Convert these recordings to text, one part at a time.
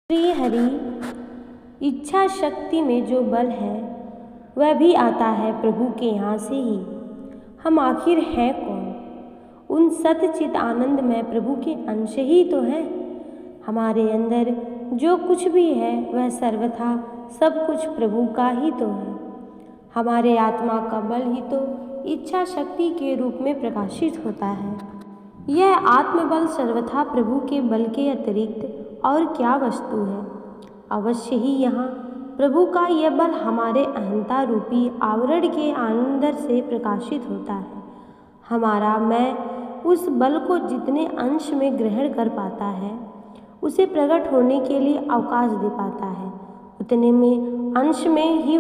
श्री हरि, इच्छा शक्ति में जो बल है वह भी आता है प्रभु के यहाँ से ही। हम आखिर हैं कौन? उन सतचित आनंद में प्रभु के अंश ही तो हैं। हमारे अंदर जो कुछ भी है वह सर्वथा सब कुछ प्रभु का ही तो है। हमारे आत्मा का बल ही तो इच्छा शक्ति के रूप में प्रकाशित होता है। यह आत्मबल सर्वथा प्रभु के बल के अतिरिक्त और क्या वस्तु है? अवश्य ही यहाँ प्रभु का यह बल हमारे अहंता रूपी आवरण के अंदर से प्रकाशित होता है। हमारा मैं उस बल को जितने अंश में ग्रहण कर पाता है, उसे प्रकट होने के लिए अवकाश दे पाता है, उतने में अंश में ही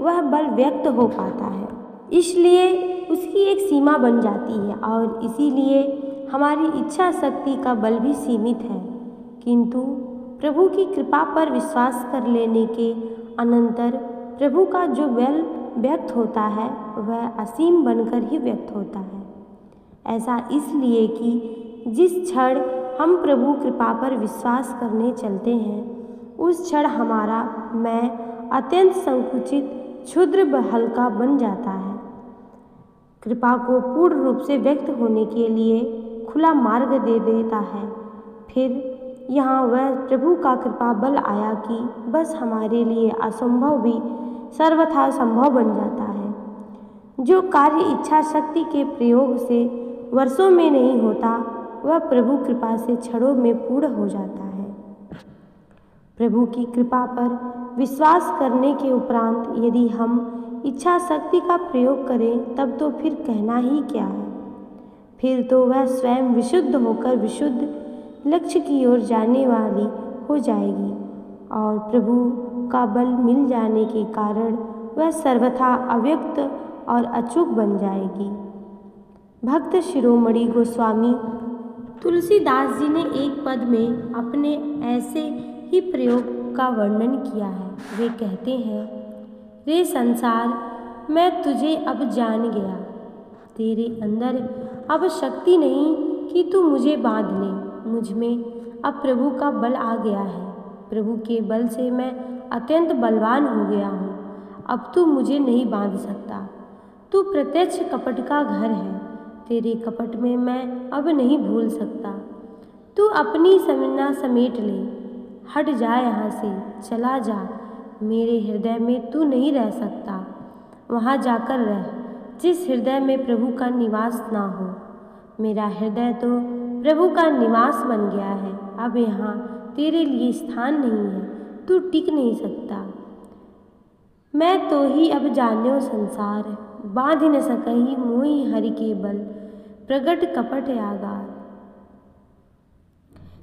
वह बल व्यक्त हो पाता है। इसलिए उसकी एक सीमा बन जाती है और इसीलिए हमारी इच्छा शक्ति का बल भी सीमित है। किंतु प्रभु की कृपा पर विश्वास कर लेने के अनंतर प्रभु का जो बल व्यक्त होता है वह असीम बनकर ही व्यक्त होता है। ऐसा इसलिए कि जिस क्षण हम प्रभु कृपा पर विश्वास करने चलते हैं, उस क्षण हमारा मैं अत्यंत संकुचित, क्षुद्र, हल्का बन जाता है। कृपा को पूर्ण रूप से व्यक्त होने के लिए खुला मार्ग दे देता है। फिर यहाँ वह प्रभु का कृपा बल आया कि बस हमारे लिए असंभव भी सर्वथा संभव बन जाता है। जो कार्य इच्छा शक्ति के प्रयोग से वर्षों में नहीं होता, वह प्रभु कृपा से क्षणों में पूर्ण हो जाता है। प्रभु की कृपा पर विश्वास करने के उपरांत यदि हम इच्छा शक्ति का प्रयोग करें, तब तो फिर कहना ही क्या है। फिर तो वह स्वयं विशुद्ध होकर विशुद्ध लक्ष्य की ओर जाने वाली हो जाएगी और प्रभु का बल मिल जाने के कारण वह सर्वथा अव्यक्त और अचूक बन जाएगी। भक्त शिरोमणि गोस्वामी तुलसीदास जी ने एक पद में अपने ऐसे ही प्रयोग का वर्णन किया है। वे कहते हैं, रे संसार, मैं तुझे अब जान गया, तेरे अंदर अब शक्ति नहीं कि तू मुझे बांध ले। मुझ में अब प्रभु का बल आ गया है। प्रभु के बल से मैं अत्यंत बलवान हो गया हूँ। अब तू मुझे नहीं बांध सकता। तू प्रत्यक्ष कपट का घर है। तेरे कपट में मैं अब नहीं भूल सकता। तू अपनी समीना समेट ले, हट जा यहाँ से, चला जा। मेरे हृदय में तू नहीं रह सकता। वहाँ जाकर रह जिस हृदय में प्रभु का निवास ना हो। मेरा हृदय तो प्रभु का निवास बन गया है। अब यहाँ तेरे लिए स्थान नहीं है, तू टिक नहीं सकता। मैं तो ही अब जान्यो संसार, बांध न सकही मोहि हरि के बल, प्रगट कपट आगार।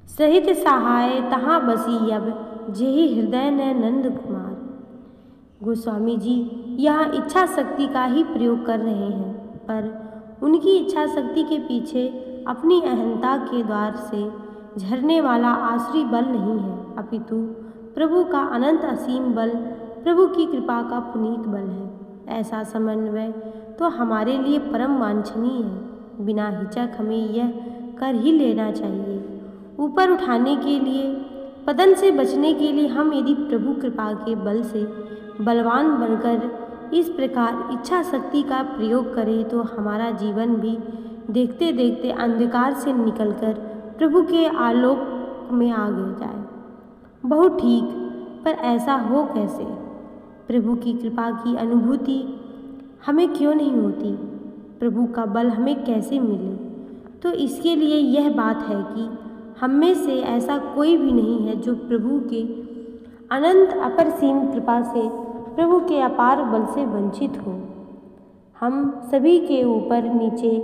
सहित सहाय तहाँ बसी अब, जेहि हृदय न नंद कुमार। गोस्वामी जी यहाँ इच्छा शक्ति का ही प्रयोग कर रहे हैं, पर उनकी इच्छा शक्ति के पीछे अपनी अहंता के द्वार से झरने वाला आश्री बल नहीं है, अपितु प्रभु का अनंत असीम बल, प्रभु की कृपा का पुनीत बल है। ऐसा समन्वय तो हमारे लिए परम वांछनीय है। बिना हिचक हमें यह कर ही लेना चाहिए। ऊपर उठाने के लिए, पतन से बचने के लिए हम यदि प्रभु कृपा के बल से बलवान बनकर इस प्रकार इच्छा शक्ति का प्रयोग करें, तो हमारा जीवन भी देखते देखते अंधकार से निकलकर प्रभु के आलोक में आ जाए। बहुत ठीक, पर ऐसा हो कैसे? प्रभु की कृपा की अनुभूति हमें क्यों नहीं होती? प्रभु का बल हमें कैसे मिले? तो इसके लिए यह बात है कि हम में से ऐसा कोई भी नहीं है जो प्रभु के अनंत अपरसीम कृपा से, प्रभु के अपार बल से वंचित हो। हम सभी के ऊपर नीचे,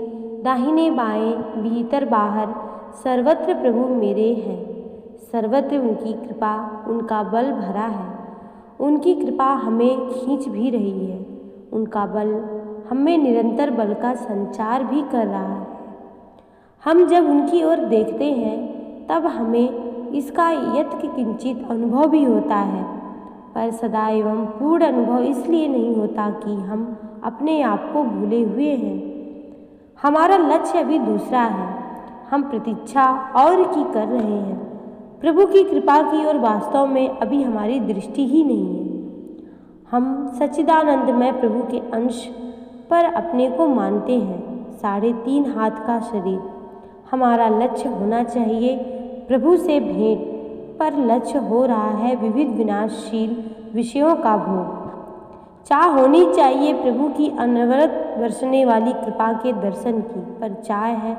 दाहिने बाएं, भीतर बाहर सर्वत्र प्रभु मेरे हैं। सर्वत्र उनकी कृपा, उनका बल भरा है। उनकी कृपा हमें खींच भी रही है। उनका बल हमें निरंतर बल का संचार भी कर रहा है। हम जब उनकी ओर देखते हैं, तब हमें इसका यत्क किंचित अनुभव भी होता है, पर सदा एवं पूर्ण अनुभव इसलिए नहीं होता कि हम अपने आप को भूले हुए हैं। हमारा लक्ष्य अभी दूसरा है। हम प्रतीक्षा और की कर रहे हैं। प्रभु की कृपा की ओर वास्तव में अभी हमारी दृष्टि ही नहीं है। हम सच्चिदानंदमय प्रभु के अंश पर अपने को मानते हैं। 3.5 हाथ का शरीर हमारा लक्ष्य होना चाहिए प्रभु से भेंट, पर लक्ष्य हो रहा है विविध विनाशशील विषयों का भोग। चाह होनी चाहिए प्रभु की अनवरत बरसने वाली कृपा के दर्शन की, पर चाह है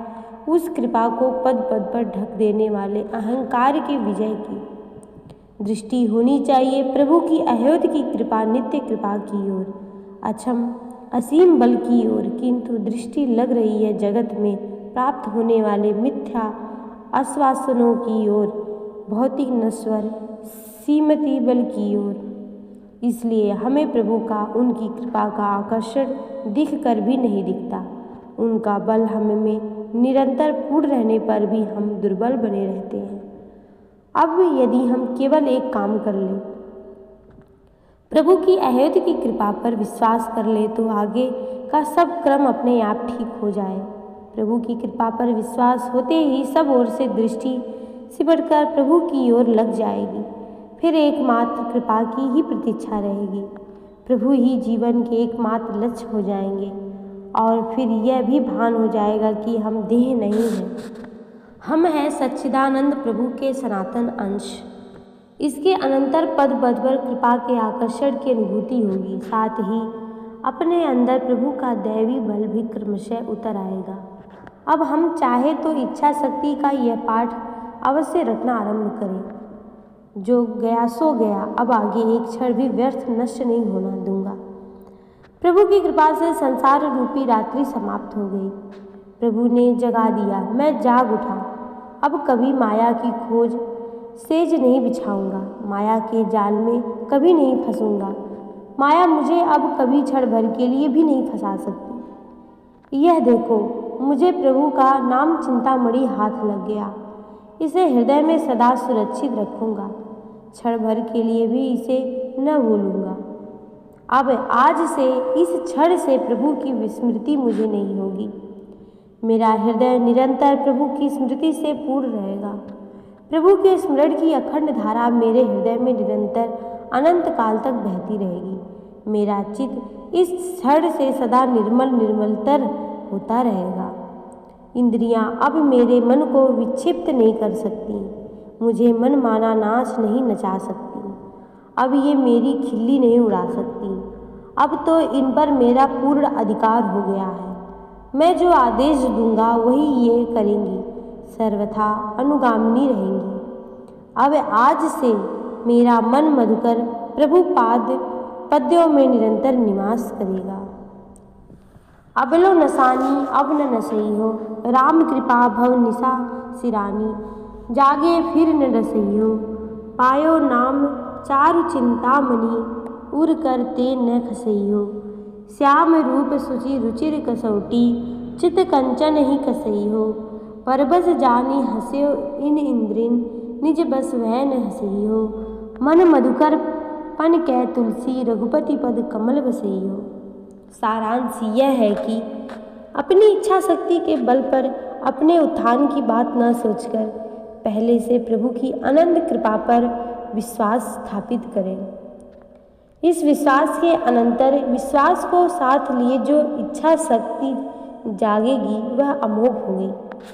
उस कृपा को पद पद पर ढक देने वाले अहंकार के विजय की। दृष्टि होनी चाहिए प्रभु की अहेत की कृपा नित्य कृपा की ओर, अक्षम असीम बल की ओर, किंतु दृष्टि लग रही है जगत में प्राप्त होने वाले मिथ्या आश्वासनों की ओर, भौतिक नश्वर सीमती बल की ओर। इसलिए हमें प्रभु का उनकी कृपा का आकर्षण दिख कर भी नहीं दिखता। उनका बल हम में निरंतर पूर्ण रहने पर भी हम दुर्बल बने रहते हैं। अब यदि हम केवल एक काम कर लें, प्रभु की अहेत की कृपा पर विश्वास कर ले, तो आगे का सब क्रम अपने आप ठीक हो जाए। प्रभु की कृपा पर विश्वास होते ही सब ओर से दृष्टि सिमटकर प्रभु की ओर लग जाएगी। फिर एकमात्र कृपा की ही प्रतीक्षा रहेगी। प्रभु ही जीवन के एकमात्र लक्ष्य हो जाएंगे और फिर यह भी भान हो जाएगा कि हम देह नहीं हैं, हम हैं सच्चिदानंद प्रभु के सनातन अंश। इसके अनंतर पद पद पर कृपा के आकर्षण की अनुभूति होगी। साथ ही अपने अंदर प्रभु का दैवी बल भी क्रमशः उतर आएगा। अब हम चाहे तो इच्छा शक्ति का यह पाठ अवश्य रखना आरंभ करें। जो गया सो गया, अब आगे एक क्षण भी व्यर्थ नष्ट नहीं होना दूंगा। प्रभु की कृपा से संसार रूपी रात्रि समाप्त हो गई। प्रभु ने जगा दिया, मैं जाग उठा। अब कभी माया की खोज सेज नहीं बिछाऊंगा, माया के जाल में कभी नहीं फंसूंगा। माया मुझे अब कभी क्षण भर के लिए भी नहीं फंसा सकती। यह देखो, मुझे प्रभु का नाम चिंतामणि हाथ लग गया। इसे हृदय में सदा सुरक्षित रखूंगा, क्षण भर के लिए भी इसे न भूलूंगा। अब आज से इस क्षण से प्रभु की विस्मृति मुझे नहीं होगी। मेरा हृदय निरंतर प्रभु की स्मृति से पूर्ण रहेगा। प्रभु के स्मरण की अखंड धारा मेरे हृदय में निरंतर अनंत काल तक बहती रहेगी। मेरा चित्त इस क्षण से सदा निर्मलतर होता रहेगा। इंद्रियां अब मेरे मन को विक्षिप्त नहीं कर सकती, मुझे मन माना नाच नहीं नचा सकती। अब ये मेरी खिल्ली नहीं उड़ा सकती। अब तो इन पर मेरा पूर्ण अधिकार हो गया है। मैं जो आदेश दूंगा वही ये करेंगी, सर्वथा अनुगामिनी रहेंगी। अब आज से मेरा मन मधुकर प्रभु पद्यों में निरंतर निवास करेगा। अबलो नसानी अब न नसई हो, राम कृपा भव निशा सिरानी। जागे फिर न रसई हो, पायो नाम चारु चिंतामणि। उर कर ते न खसई हो, श्याम रूप सुचि रुचिर कसौटी। चित कंचन ही कसई हो, परबस जानी हस्यो इन इंद्रिन। निज बस वह न हसई हो, मन मधुकर पन कै तुलसी। रघुपति पद कमल बसई हो। सारांश यह है कि अपनी इच्छा शक्ति के बल पर अपने उत्थान की बात न सोचकर पहले से प्रभु की अनंत कृपा पर विश्वास स्थापित करें। इस विश्वास के अनंतर विश्वास को साथ लिए जो इच्छा शक्ति जागेगी वह अमोघ होगी,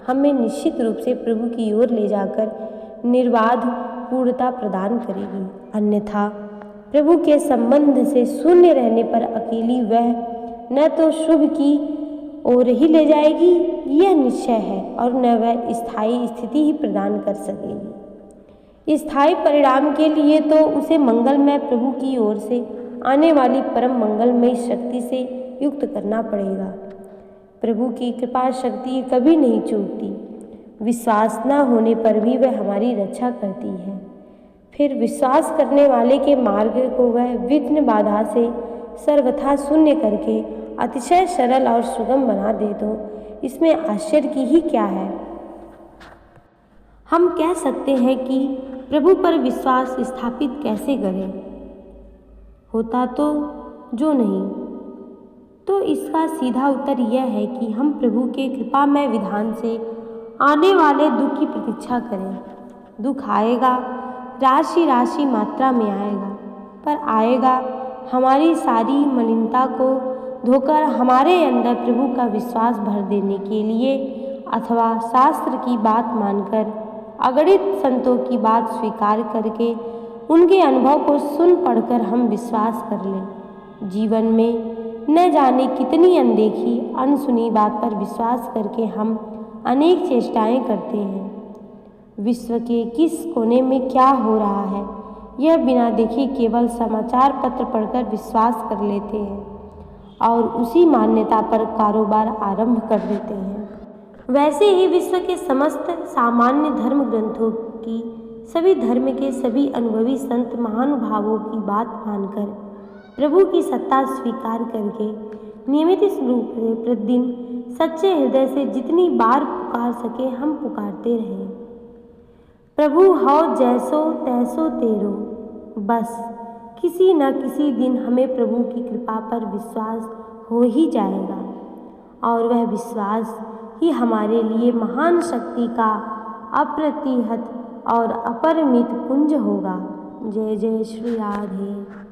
हमें निश्चित रूप से प्रभु की ओर ले जाकर निर्बाध पूर्णता प्रदान करेगी। अन्यथा प्रभु के संबंध से शून्य रहने पर अकेली वह न तो शुभ की ओर ही ले जाएगी, यह निश्चय है, और न वह स्थायी स्थिति ही प्रदान कर सकेगी। स्थायी परिणाम के लिए तो उसे मंगलमय प्रभु की ओर से आने वाली परम मंगलमय शक्ति से युक्त करना पड़ेगा। प्रभु की कृपा शक्ति कभी नहीं चूकती। विश्वास न होने पर भी वह हमारी रक्षा करती है। फिर विश्वास करने वाले के मार्ग को वह विघ्न बाधा से सर्वथा शून्य करके अतिशय सरल और सुगम बना दे, तो इसमें आश्चर्य की ही क्या है। हम कह सकते हैं कि प्रभु पर विश्वास स्थापित कैसे करें, होता तो जो नहीं, तो इसका सीधा उत्तर यह है कि हम प्रभु के कृपामय विधान से आने वाले दुख की प्रतीक्षा करें। दुख आएगा, राशि राशि मात्रा में आएगा, पर आएगा हमारी सारी मलिनता को धोकर हमारे अंदर प्रभु का विश्वास भर देने के लिए, अथवा शास्त्र की बात मानकर अगणित संतों की बात स्वीकार करके उनके अनुभव को सुन पढ़कर हम विश्वास कर लें। जीवन में न जाने कितनी अनदेखी अनसुनी बात पर विश्वास करके हम अनेक चेष्टाएं करते हैं। विश्व के किस कोने में क्या हो रहा है यह बिना देखे केवल समाचार पत्र पढ़कर विश्वास कर लेते हैं और उसी मान्यता पर कारोबार आरंभ कर देते हैं। वैसे ही विश्व के समस्त सामान्य धर्म ग्रंथों की, सभी धर्म के सभी अनुभवी संत महानुभावों की बात मानकर प्रभु की सत्ता स्वीकार करके नियमित रूप से प्रतिदिन सच्चे हृदय से जितनी बार पुकार सके हम पुकारते रहें। प्रभु हौ जैसो तैसो तेरो, बस किसी न किसी दिन हमें प्रभु की कृपा पर विश्वास हो ही जाएगा और वह विश्वास ही हमारे लिए महान शक्ति का अप्रतिहत और अपरिमित पुंज होगा। जय जय श्री राधे।